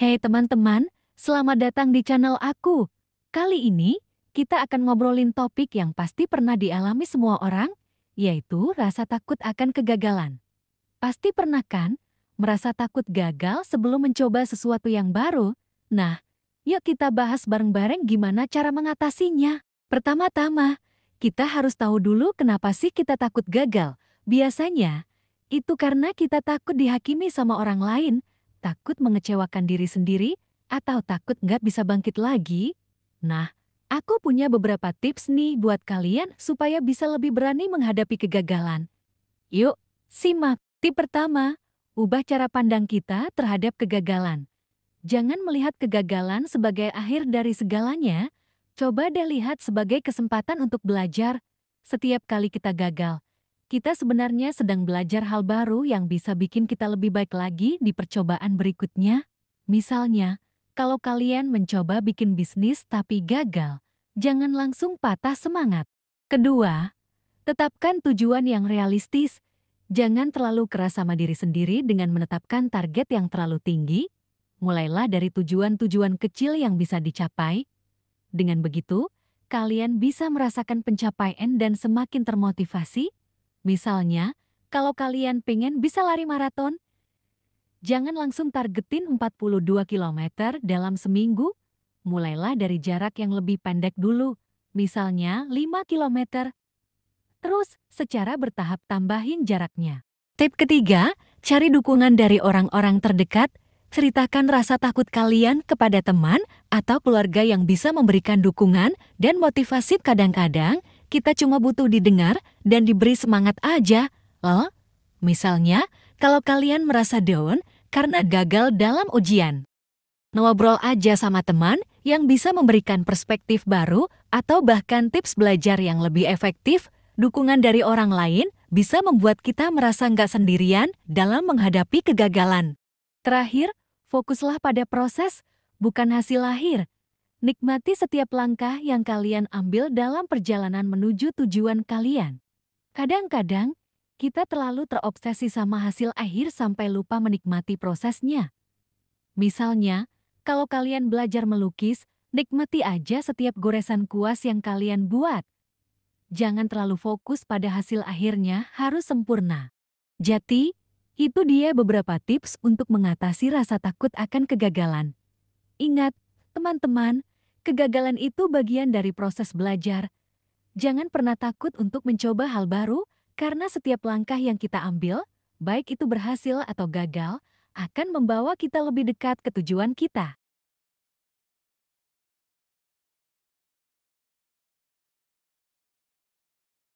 Hei teman-teman, selamat datang di channel aku. Kali ini, kita akan ngobrolin topik yang pasti pernah dialami semua orang, yaitu rasa takut akan kegagalan. Pasti pernah kan, merasa takut gagal sebelum mencoba sesuatu yang baru? Nah, yuk kita bahas bareng-bareng gimana cara mengatasinya. Pertama-tama, kita harus tahu dulu kenapa sih kita takut gagal. Biasanya, itu karena kita takut dihakimi sama orang lain, takut mengecewakan diri sendiri, atau takut nggak bisa bangkit lagi. Nah, aku punya beberapa tips nih buat kalian supaya bisa lebih berani menghadapi kegagalan. Yuk, simak. Tip pertama, ubah cara pandang kita terhadap kegagalan. Jangan melihat kegagalan sebagai akhir dari segalanya, coba deh lihat sebagai kesempatan untuk belajar. Setiap kali kita gagal, kita sebenarnya sedang belajar hal baru yang bisa bikin kita lebih baik lagi di percobaan berikutnya. Misalnya, kalau kalian mencoba bikin bisnis tapi gagal, jangan langsung patah semangat. Kedua, tetapkan tujuan yang realistis. Jangan terlalu keras sama diri sendiri dengan menetapkan target yang terlalu tinggi. Mulailah dari tujuan-tujuan kecil yang bisa dicapai. Dengan begitu, kalian bisa merasakan pencapaian dan semakin termotivasi. Misalnya, kalau kalian pengen bisa lari maraton, jangan langsung targetin 42 km dalam seminggu. Mulailah dari jarak yang lebih pendek dulu, misalnya 5 km. Terus, secara bertahap tambahin jaraknya. Tip ketiga, cari dukungan dari orang-orang terdekat. Ceritakan rasa takut kalian kepada teman atau keluarga yang bisa memberikan dukungan dan motivasi. Kadang-kadang, kita cuma butuh didengar dan diberi semangat aja. Loh, misalnya, kalau kalian merasa down karena gagal dalam ujian. Ngobrol aja sama teman yang bisa memberikan perspektif baru atau bahkan tips belajar yang lebih efektif. Dukungan dari orang lain bisa membuat kita merasa nggak sendirian dalam menghadapi kegagalan. Terakhir, fokuslah pada proses, bukan hasil akhir. Nikmati setiap langkah yang kalian ambil dalam perjalanan menuju tujuan kalian. Kadang-kadang, kita terlalu terobsesi sama hasil akhir sampai lupa menikmati prosesnya. Misalnya, kalau kalian belajar melukis, nikmati aja setiap goresan kuas yang kalian buat. Jangan terlalu fokus pada hasil akhirnya harus sempurna. Jadi, itu dia beberapa tips untuk mengatasi rasa takut akan kegagalan. Ingat, teman-teman, kegagalan itu bagian dari proses belajar. Jangan pernah takut untuk mencoba hal baru, karena setiap langkah yang kita ambil, baik itu berhasil atau gagal, akan membawa kita lebih dekat ke tujuan kita.